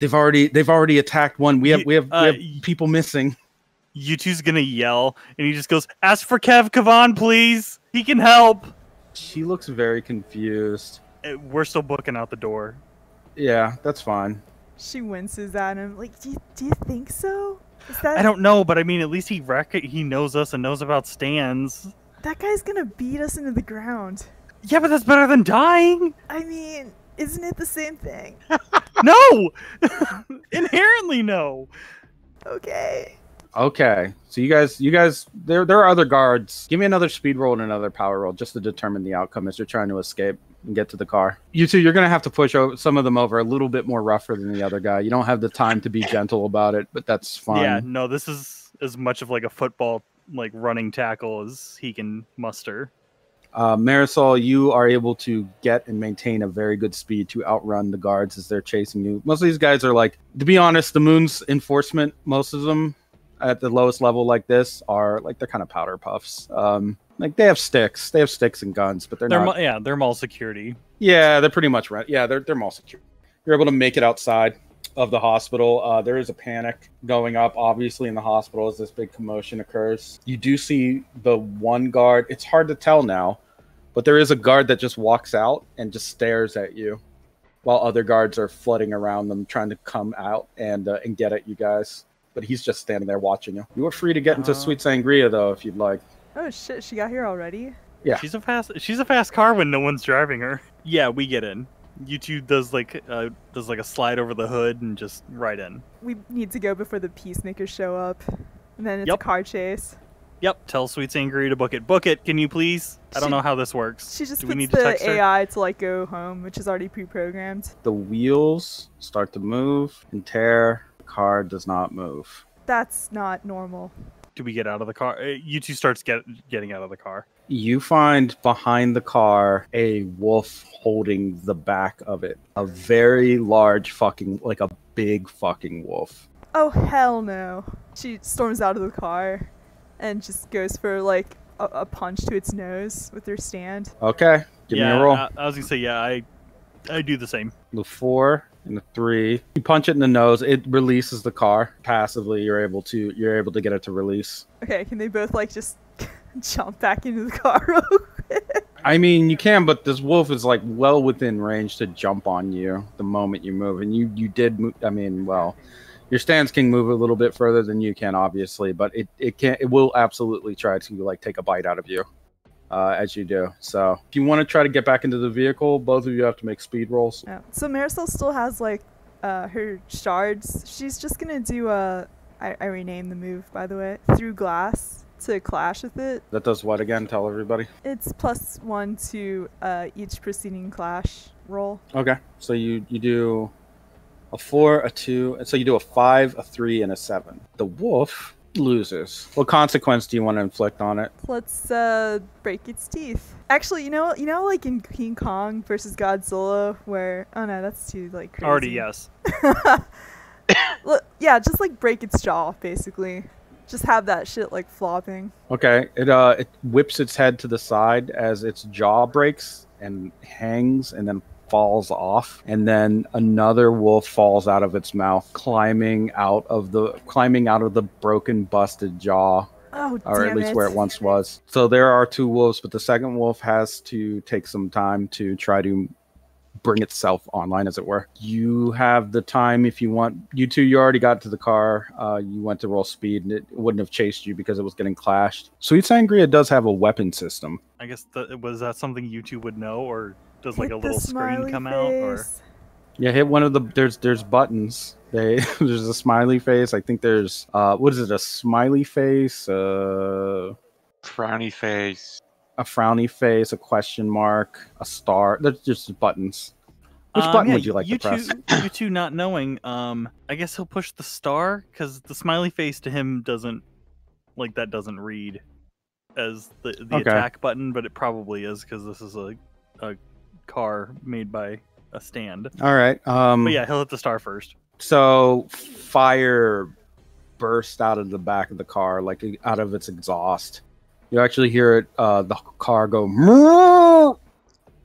They've already attacked one. We have people missing. U2's gonna yell, and he just goes, "Ask for Kev Kavan, please. He can help." She looks very confused. We're still booking out the door. Yeah, that's fine. She winces at him. Like, do you think so? Is that... I don't know, but I mean, at least he knows us and knows about stands. That guy's gonna beat us into the ground. Yeah, but that's better than dying. I mean, isn't it the same thing? No! Inherently no. Okay. Okay, so you guys, there are other guards. Give me another speed roll and another power roll just to determine the outcome as you're trying to escape and get to the car. You two, you're gonna have to push some of them over a little bit more rougher than the other guy. You don't have the time to be gentle about it, but that's fine. Yeah, no, this is as much of like a football like running tackle as he can muster. Marisol, you are able to get and maintain a very good speed to outrun the guards as they're chasing you. Most of these guys are like, to be honest, the Moon's enforcement, most of them at the lowest level like this are like, they're kind of powder puffs. Like they have sticks and guns, but they're not. Yeah, they're mall security. Yeah, they're pretty much right. Yeah, they're mall security. You're able to make it outside of the hospital. There is a panic going up, obviously, in the hospital as this big commotion occurs. You do see the one guard. It's hard to tell now, but there is a guard that just walks out and just stares at you while other guards are flooding around them, trying to come out and get at you guys. But he's just standing there watching you. You are free to get into Sweet Sangria, though, if you'd like. Oh, shit. She got here already? Yeah. She's a fast car when no one's driving her. Yeah, we get in. U2 does like a slide over the hood and just right in. We need to go before the peacemakers show up. And then it's a car chase. Yep, tell Sweet Sangria to book it. Book it, can you please? I don't know how this works. She just puts the AI to like go home, which is already pre-programmed. The wheels start to move and tear. The car does not move. That's not normal. Do we get out of the car? U2 starts getting out of the car. You find behind the car a wolf holding the back of it. A very large fucking, like a big fucking wolf. Oh, hell no. She storms out of the car and just goes for like a punch to its nose with her stand. Okay, give me a roll. I was gonna say, yeah, I do the same. The 4 and the 3. You punch it in the nose, it releases the car. Passively, you're able to get it to release. Okay, can they both like just jump back into the car real quick? I mean, you can, but this wolf is like well within range to jump on you the moment you move. And you did move. I mean, well, your stands can move a little bit further than you can, obviously, but it will absolutely try to like take a bite out of you as you do. So if you want to try to get back into the vehicle, both of you have to make speed rolls. Yeah. So Marisol still has like her shards. She's just gonna do I renamed the move, by the way, through glass to clash with it. That does what again? Tell everybody. It's +1 to each preceding clash roll. Okay, so you do a 4, a 2, so you do a 5, a 3, and a 7. The wolf loses. What consequence do you want to inflict on it? Let's break its teeth. Actually, you know, like in King Kong versus Godzilla, where oh no, that's too like crazy. Already yes. Yeah, just like break its jaw, basically. Just have that shit like flopping. Okay, it whips its head to the side as its jaw breaks and hangs and then falls off, and then another wolf falls out of its mouth, climbing out of the broken, busted jaw. Oh, or at least where it once was. So there are 2 wolves, but the second wolf has to take some time to try to bring itself online, as it were. You have the time if you want. You two, you already got to the car. You went to roll speed, and it wouldn't have chased you because it was getting clashed. Sweet Sangria does have a weapon system. I guess was that something you two would know, or does like a little screen come out? Or yeah, hit one of the there's buttons. There's a smiley face. I think there's what is it? A smiley face, frowny face. A frowny face, a question mark, a star. There's just buttons. Which button would you like to press? You two not knowing, I guess he'll push the star, because the smiley face to him doesn't read as the attack button, but it probably is, because this is a car made by a stand. All right. But yeah, he'll hit the star first. So fire burst out of the back of the car, like out of its exhaust. You actually hear it, the car go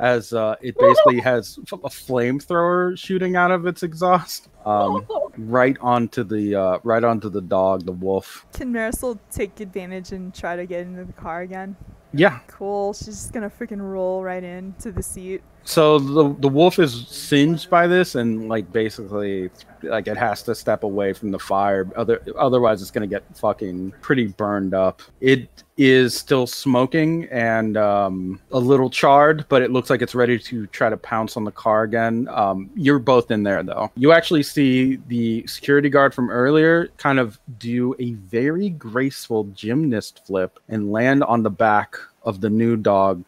as it basically has a flamethrower shooting out of its exhaust, right onto the dog, the wolf. Can Marisol take advantage and try to get into the car again? Yeah. Cool. She's just gonna freaking roll right into the seat. So the wolf is singed by this, and like basically like it has to step away from the fire. Otherwise, it's gonna get fucking pretty burned up. It is still smoking and a little charred, but it looks like it's ready to try to pounce on the car again. You're both in there though. You actually see the security guard from earlier kind of do a very graceful gymnast flip and land on the back of the new dog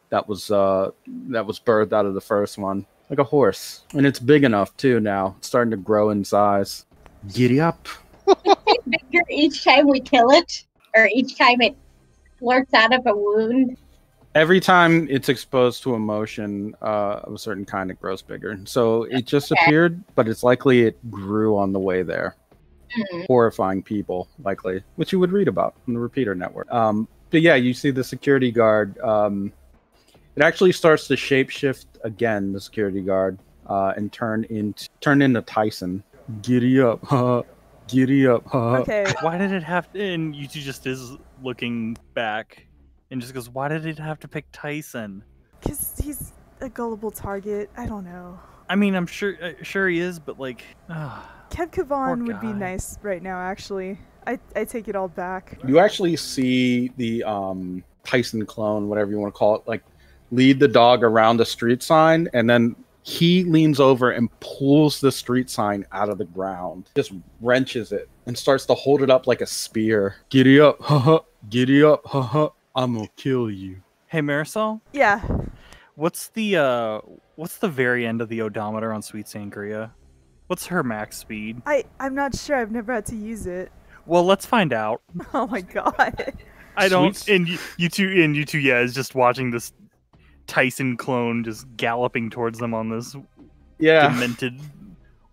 that was birthed out of the first one, like a horse. And it's big enough too now. It's starting to grow in size. Giddy up. It's bigger each time we kill it, or each time it flirts out of a wound. Every time it's exposed to emotion of a certain kind, it grows bigger. So it just appeared, but it's likely it grew on the way there. Horrifying people, likely, which you would read about on the Repeater Network. But yeah, you see the security guard. It actually starts to shapeshift again, the security guard, and turn into Tyson. Giddy up, giddy up. Okay. Why did it have to? And Yutu just is looking back and just goes, "Why did it have to pick Tyson?" Because he's a gullible target. I don't know. I mean, I'm sure he is, but like, Kev Kavan would be nice right now. Actually, I take it all back. You actually see the Tyson clone, whatever you want to call it, like lead the dog around the street sign, and then he leans over and pulls the street sign out of the ground, just wrenches it, and starts to hold it up like a spear. Giddy up, haha, giddy up, haha, I'm gonna kill you. Hey Marisol? Yeah. What's the very end of the odometer on Sweet Sangria? What's her max speed? I'm not sure. I've never had to use it. Well, let's find out. Oh my god. I don't. And you two, yeah, is just watching this Tyson clone just galloping towards them on this demented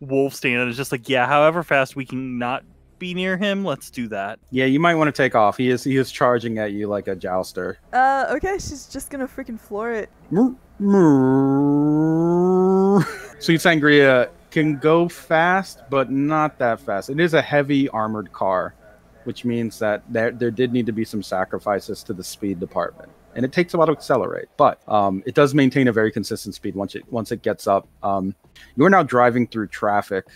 wolf stand. And it's just like, yeah, however fast we can not be near him, let's do that. Yeah, you might want to take off. He is charging at you like a jouster. Okay, she's just gonna freaking floor it. Sweet Sangria can go fast, but not that fast. It is a heavy armored car, which means that there did need to be some sacrifices to the speed department. And it takes a while to accelerate, but it does maintain a very consistent speed once it gets up. You're now driving through traffic,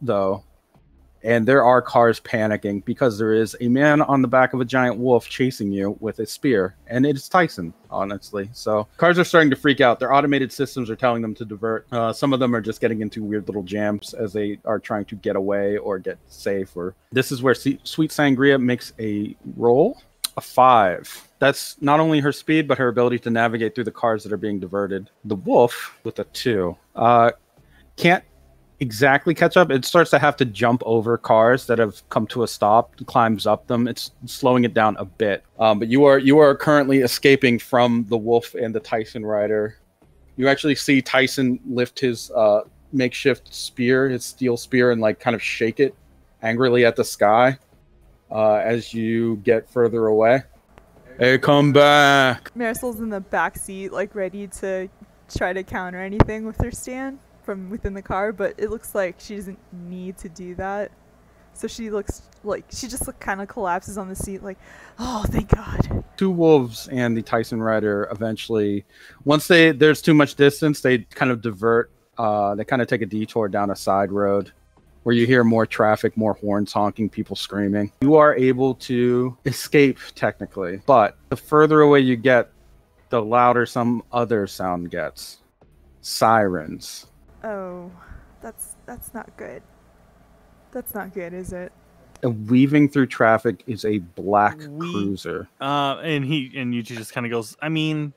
though, and there are cars panicking because there is a man on the back of a giant wolf chasing you with a spear, and it is Tyson, honestly. So cars are starting to freak out. Their automated systems are telling them to divert. Some of them are just getting into weird little jams as they are trying to get away or get safe. Or this is where Sweet Sangria makes a roll. A 5. That's not only her speed, but her ability to navigate through the cars that are being diverted. The wolf with a 2 can't exactly catch up. It starts to have to jump over cars that have come to a stop, climbs up them. It's slowing it down a bit. But you are currently escaping from the wolf and the Tyson rider. You actually see Tyson lift his makeshift spear, his steel spear, and like kind of shake it angrily at the sky. As you get further away. Hey, come back! Marisol's in the back seat, like ready to try to counter anything with her stand from within the car, but it looks like she doesn't need to do that. So she looks like she just kind of collapses on the seat, like, oh, thank God. Two wolves and the Tyson rider eventually, once there's too much distance, they kind of divert. They kind of take a detour down a side road, where you hear more traffic, more horns honking, people screaming. You are able to escape, technically, but the further away you get, the louder some other sound gets. Sirens. Oh, that's not good. That's not good, is it? And weaving through traffic is a black cruiser. And Yuji just kind of goes, I mean,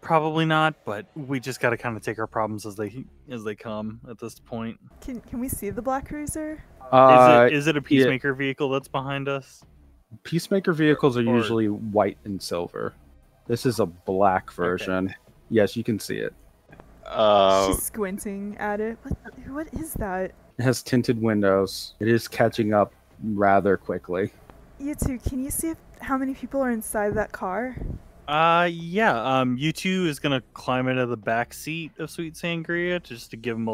probably not, but we just got to kind of take our problems as they come at this point. Can we see the black cruiser? Is it a Peacemaker vehicle that's behind us? Peacemaker vehicles are usually white and silver. This is a black version. Okay. Yes, you can see it. She's squinting at it. What is that? It has tinted windows. It is catching up rather quickly. You two, can you see how many people are inside that car? Yeah. You two is gonna climb into the back seat of Sweet Sangria just to give him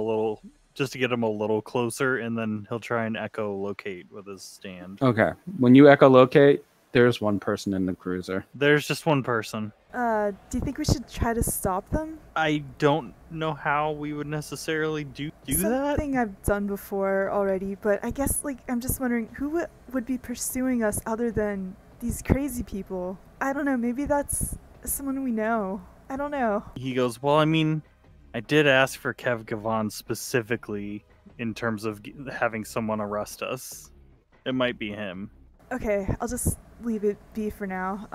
just to get him a little closer, and then he'll try and echolocate with his stand. Okay. When you echolocate, there's one person in the cruiser. There's just one person. Do you think we should try to stop them? I don't know how we would necessarily do that. Something I've done before already, but I guess I'm just wondering who would be pursuing us other than these crazy people. I don't know, maybe that's someone we know. I don't know. He goes, well, I mean, I did ask for Kev Gavan specifically in terms of having someone arrest us. It might be him. Okay, I'll just leave it be for now.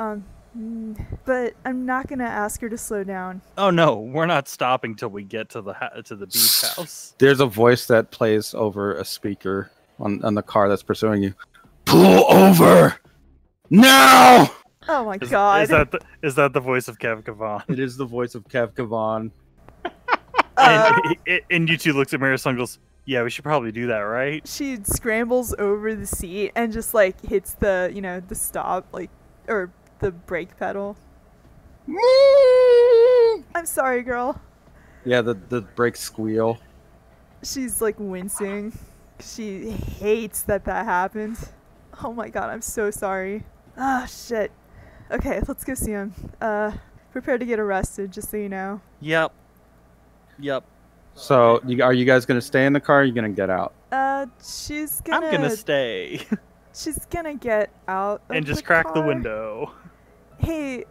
But I'm not gonna ask her to slow down. Oh no, we're not stopping till we get to the beach house. There's a voice that plays over a speaker on the car that's pursuing you. Pull over now! Oh my god! Is that the voice of Kev Gavan? It is the voice of Kev Gavan. And you two looks at Marisol and goes, yeah, we should probably do that, right? She scrambles over the seat and just hits the the stop or the brake pedal. I'm sorry, girl. Yeah, the brakes squeal. She's wincing. She hates that happened. Oh my god, I'm so sorry. Ah, shit. Okay, let's go see him. Prepare to get arrested, just so you know. Yep. So, are you guys gonna stay in the car? Or are you gonna get out? She's gonna. I'm gonna stay. She's gonna get out and just the crack car. the window. Hey,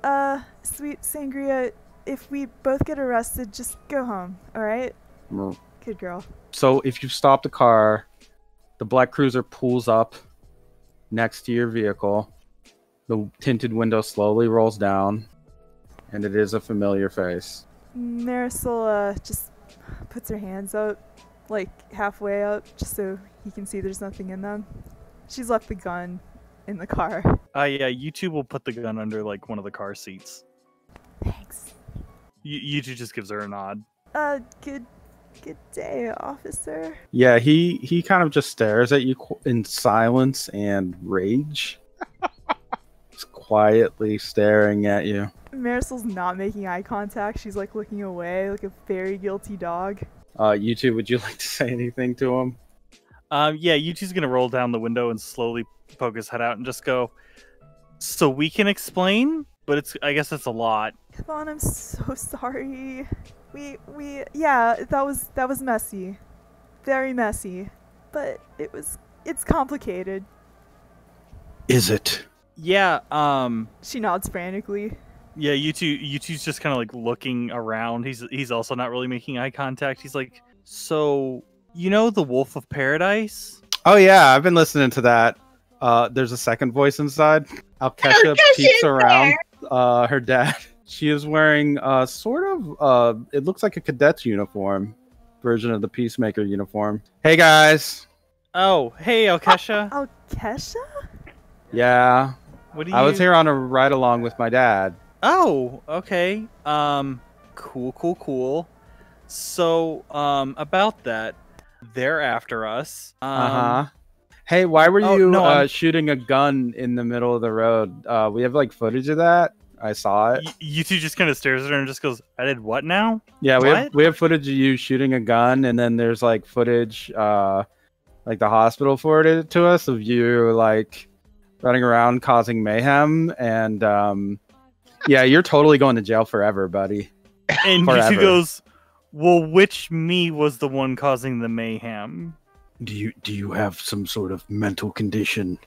Sweet Sangria, if we both get arrested, just go home, alright? Good girl. So if you stop the car, the black cruiser pulls up next to your vehicle. The tinted window slowly rolls down, and it is a familiar face. Marisol, just puts her hands up, halfway up, just so he can see there's nothing in them. She's left the gun in the car. Yeah, you two will put the gun under one of the car seats. Thanks. You two just gives her a nod. Good day, officer. Yeah, he kind of just stares at you in silence and rage. Just quietly staring at you. Marisol's not making eye contact. She's looking away like a very guilty dog. You two, would you like to say anything to him? Yeah, you two's gonna roll down the window and slowly poke his head out and just go, so we can explain, but I guess it's a lot. Come on, I'm so sorry. Yeah, that was messy. Very messy. But it's complicated. Is it? Yeah, She nods frantically. Yeah, you two's just kind of looking around. He's also not really making eye contact. He's like, so you know the Wolf of Paradise? Oh yeah, I've been listening to that. There's a second voice inside. Alkesha peeks around. Her dad. She is wearing it looks like a cadet's uniform version of the Peacemaker uniform. Hey guys. Oh, hey Alkesha. Alkesha? Yeah. What do you... I was here on a ride along with my dad. Oh, okay. Cool. So, about that, they're after us. Hey, why were you no, shooting a gun in the middle of the road? We have footage of that. I saw it. You two just kind of stares at her and just goes, I did what now? Yeah, we have footage of you shooting a gun, and then there's footage, the hospital forwarded it to us of you running around causing mayhem, and yeah, you're totally going to jail forever, buddy. And forever. You two goes, well, which me was the one causing the mayhem? Do you have some sort of mental condition?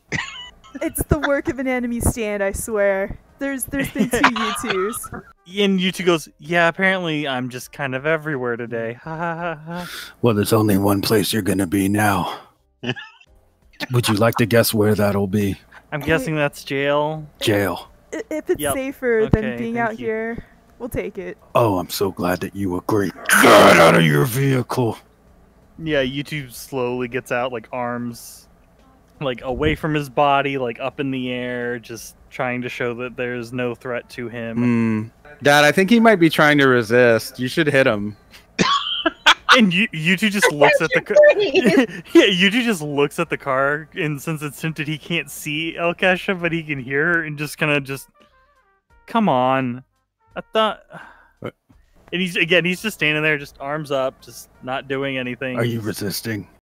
It's the work of an enemy stand, I swear. There's been two U2s. And U2 goes, yeah, apparently I'm just kind of everywhere today. Ha ha ha ha. Well, there's only one place you're gonna be now. Would you like to guess where that'll be? I'm guessing that's jail. Jail. If it's safer than being out here, we'll take it. Oh, I'm so glad that you agree. Get out of your vehicle. Yeah, U2 slowly gets out, arms away from his body, up in the air, just trying to show that there's no threat to him. Dad, I think he might be trying to resist. You should hit him. And U2 just looks at the car. Yeah, U2 just looks at the car, and since it's tinted, he can't see Alkesha, but he can hear her, and just kind of Come on. I thought. What? And he's just standing there, just arms up, just not doing anything. Are you resisting?